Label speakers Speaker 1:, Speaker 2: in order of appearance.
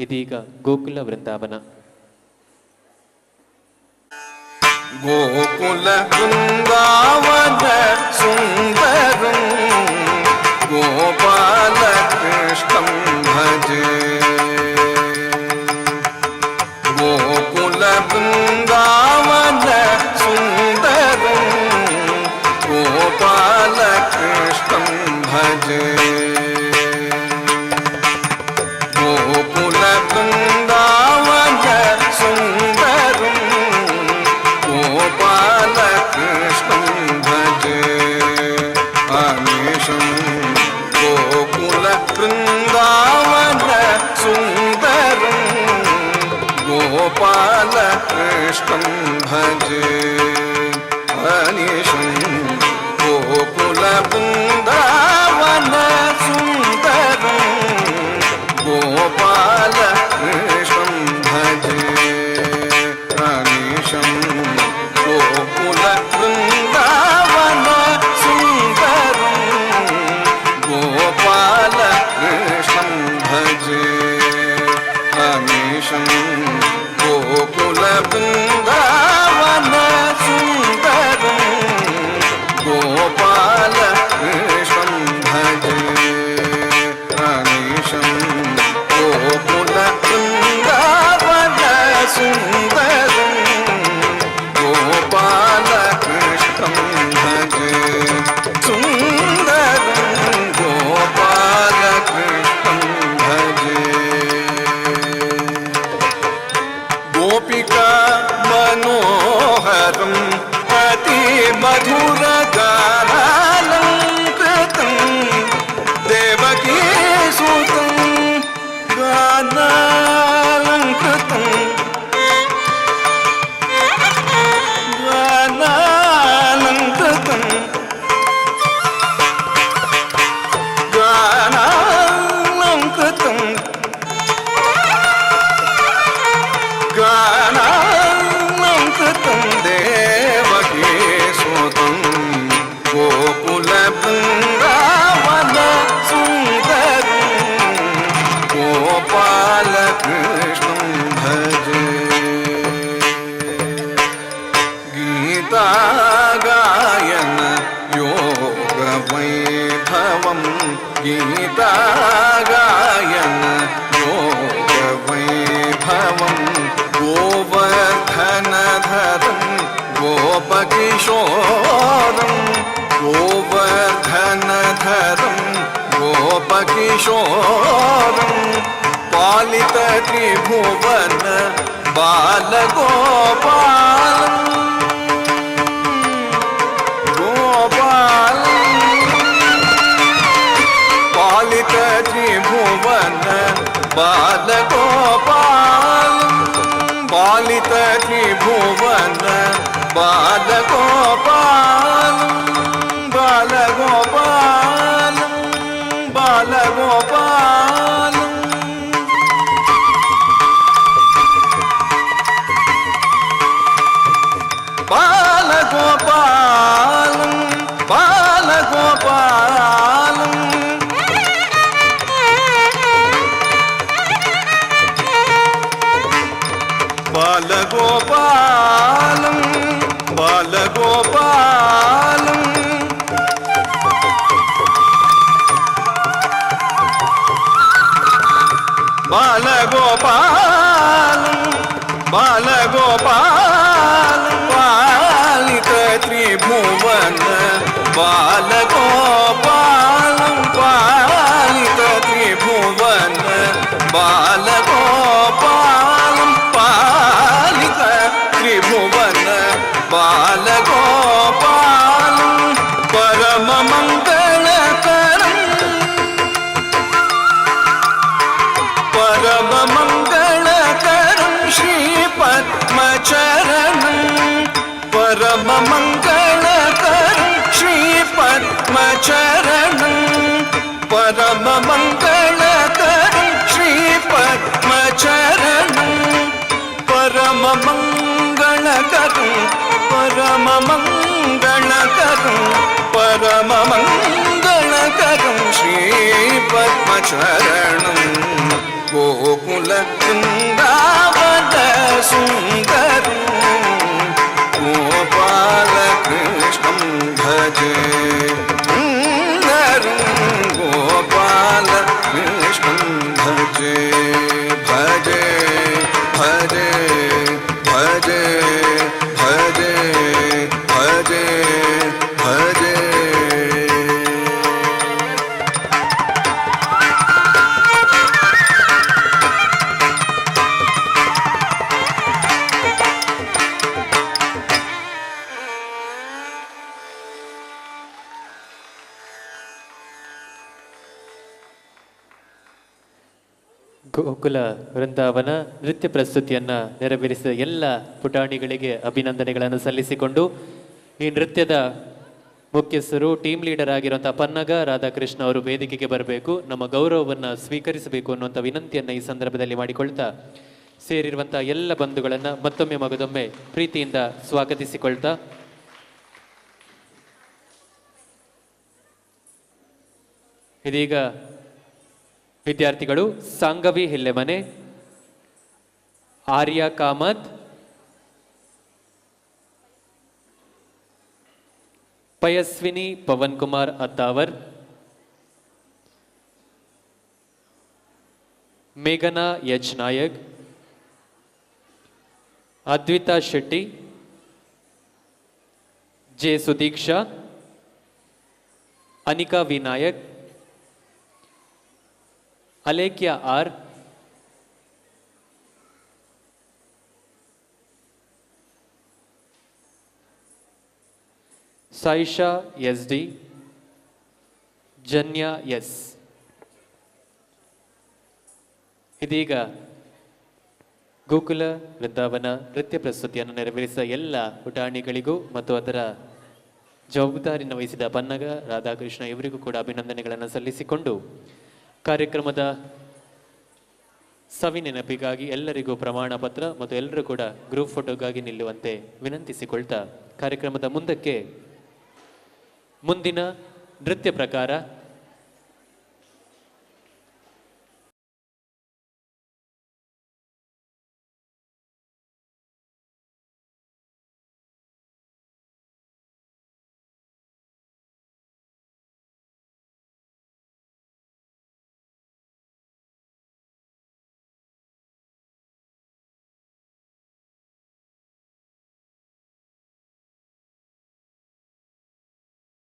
Speaker 1: ಇದೀಗ ಗೋಕುಲ ವೃಂದಾವನ.
Speaker 2: ಗೋಕುಲ ವೃಂದಾವನ ಸುಂದರಂ ಗೋಪಾಲ ಕೃಷ್ಣಂ ಭಜೆ. ಗೋಕುಲ ವೃಂದಾವನ ಸುಂದರಂ ಗೋಪಾಲ ಕೃಷ್ಣಂ ಭಜೆ. ಗೋಕುಲ ವೃಂದಾವನ ಸುಂದರಂ ಗೋಪಾಲ ಕೃಷ್ಣಂ ಭಜೆ. ಅನಿಶಂ ಗೋಕುಲ ವೃಂದಾವನ ಸುಂದರಂ ಗೋಪಾಲ ಕೃಷ್ಣಂ ಭಜೆ. ಅನಿಶಂ ಗೋಕುಲ ವೃಂದಾವನ ಸುಂದರಂ ಗೋಪಾಲ ಕೃಷ್ಣಂ ಭಜೆ. ಅನಿಶಂ ಗೋಕುಲ ವೃಂದಾವನ ಸುಂದರಂ ಗೋಪಾಲ ಕೃಷ್ಣಂ ಭಜೆ. ಅನಿಶಂ ಗೋಕುಲ ವೃಂದಾವನ ಸುಂದರಂ ಗೋಪಾಲ ಕೃಷ್ಣಂ ಭಜೆ. ಅನಿಶಂ ಗೋಕುಲ ವೃಂದಾವನ ಸುಂದರಂ ಗೋಪಾಲ ಕೃಷ್ಣಂ ಭಜೆ. ಸುಂದರಂ ಗೋಪಾಲ ಕೃಷ್ಣಂ ಭಜೆ. ಗೋಪಿಕಾ ಮನೋಹರಂ ಅತಿ ಮಧುರ ಗಾನಾಲಂಕೃತಂ ದೇವಕೀ ಸುತಂ ಗಾನಾಲಂಕೃತಂ ಗಾನಾಲಂಕೃತಂ ಗಾನಾಲಂಕೃತಂ ಗಾನಾಲಂಕೃತಂ ದೇವಕೀ ಸುತಂ ಗೋಕುಲ ವೃಂದಾವನ ಸುಂದರಂ ಗೋಪಾಲ ಕೃಷ್ಣಂ ಭಜೆ. ಗೀತಾ ಗಾಯನ ಯೋಗ ವೈಭವಂ ಗೀತಾ ಗಾಯನ ಯೋಗ ವೈಭವಂ ಗೋವರ್ಧನಧರಂ ಗೋಪಕಿಶೋರಂ ಗೋವರ್ಧನಧರಂ ಗೋಪಕಿಶೋರಂ ಪಾಲಿತ ತ್ರಿಭುವನ ಬಾಲಗೋಪಾಲಂ ಗೋಪಾಲಂ ಪಾಲಿತ ತ್ರಿಭುವನ ಬಾಲಗೋಪಾಲಂ ಪಾಲಿತ ತ್ರಿಭುವನ ಬಾಲಗೋಪಾಲಂ ಬಾಲಗೋಪಾಲಂ ಬಾಲಗೋಪಾಲಂ. ಬಾಲಗೋಪಾಲಂ ಬಾಲಗೋಪಾಲಂ ಬಾಲಗೋಪಾಲಂ ಬಾಲಗೋಪಾಲಂ. ಬಾಲಗೋಪಾಲಂ ಬಾಲಗೋಪಾಲಂ ಪಾಲಿತ ತ್ರಿಭುವನ ಬಾಲಗೋಪಾಲಂ ಪಾಲಿತ ತ್ರಿಭುವನ ಬಾಲಗೋಪಾಲಂ ಪಾಲಿತ ತ್ರಿಭುವನ ಬಾಲಗೋಪಾಲಂ ಪರಮ ಮಂಗಳಕರಂ ಪರಮ ಮಂಗಳಕರಂ ಶ್ರೀಪದ್ಮಚರಣಂ ಪರಮ ಮಂಗಳಕರಂ ಶ್ರೀಪದ್ಮಚರಣಂ ಪರಮ ಮಂಗಳಕರಂ ಶ್ರೀಪದ್ಮಚರಣಂ ಪರಮ ಮಂಗಳಕರಂ ಪರಮ ಮಂಗಳಕರಂ ಪರಮ ಮಂಗಳಕರಂ ಶ್ರೀಪದ್ಮಚರಣಂ ಗೋಕುಲ ಬೃಂದಾವನ ಸುಂದರಂ ಗೋಪಾಲಕೃಷ್ಣಂ ಭಜೆ ಗೋಪಾಲಕೃಷ್ಣಂ ಭಜೆ ಭಜೆ ಭಜೆ ಭಜೆ ಭಜೆ ಭಜೆ ಭಜೆ.
Speaker 1: ಗೋಕುಲ ವೃಂದಾವನ ನೃತ್ಯ ಪ್ರಸ್ತುತಿಯನ್ನ ನೆರವೇರಿಸಿದ ಎಲ್ಲ ಪುಟಾಣಿಗಳಿಗೆ ಅಭಿನಂದನೆಗಳನ್ನು ಸಲ್ಲಿಸಿಕೊಂಡು ಈ ನೃತ್ಯದ ಮುಖ್ಯಸ್ಥರು ಟೀಮ್ ಲೀಡರ್ ಆಗಿರುವಂತಹ ಪನ್ನಗ ರಾಧಾಕೃಷ್ಣ ಅವರು ವೇದಿಕೆಗೆ ಬರಬೇಕು, ನಮ್ಮ ಗೌರವವನ್ನು ಸ್ವೀಕರಿಸಬೇಕು ಅನ್ನುವಂಥ ವಿನಂತಿಯನ್ನು ಈ ಸಂದರ್ಭದಲ್ಲಿ ಮಾಡಿಕೊಳ್ತಾ ಸೇರಿರುವಂತಹ ಎಲ್ಲ ಬಂಧುಗಳನ್ನು ಮತ್ತೊಮ್ಮೆ ಮಗದೊಮ್ಮೆ ಪ್ರೀತಿಯಿಂದ ಸ್ವಾಗತಿಸಿಕೊಳ್ತಾ ಇದೀಗ ವಿದ್ಯಾರ್ಥಿಗಳು ಸಾಂಗವಿ ಹಿಲ್ಲೆಮನೆ, ಆರ್ಯ ಕಾಮತ್, ಪಯಸ್ವಿನಿ ಪವನ್ ಕುಮಾರ್ ಅತ್ತಾವರ್, ಮೇಘನಾ H Nayak, Advita Shetty, J Sudiksha, Anika Vinayak, Alekhya R, Saisha S D, Janya S. ಇದೀಗ ಗೋಕುಲ ವೃಂದಾವನ ನೃತ್ಯ ಪ್ರಸ್ತುತಿಯನ್ನು ನೆರವೇರಿಸಿದ ಎಲ್ಲ ಪುಟಾಣಿಗಳಿಗೂ ಮತ್ತು ಅದರ ಜವಾಬ್ದಾರಿಯನ್ನು ವಹಿಸಿದ ಪನ್ನಗ ರಾಧಾಕೃಷ್ಣ ಇವರಿಗೂ ಕೂಡ ಅಭಿನಂದನೆಗಳನ್ನು ಸಲ್ಲಿಸಿಕೊಂಡು ಕಾರ್ಯಕ್ರಮದ ಸವಿ ನೆನಪಿಗಾಗಿ ಎಲ್ಲರಿಗೂ ಪ್ರಮಾಣ ಪತ್ರ ಮತ್ತು ಎಲ್ಲರೂ ಕೂಡ ಗ್ರೂಪ್ ಫೋಟೋಗಾಗಿ ನಿಲ್ಲುವಂತೆ ವಿನಂತಿಸಿಕೊಳ್ತಾ ಕಾರ್ಯಕ್ರಮದ ಮುಂದಕ್ಕೆ ಮುಂದಿನ ನೃತ್ಯ ಪ್ರಕಾರ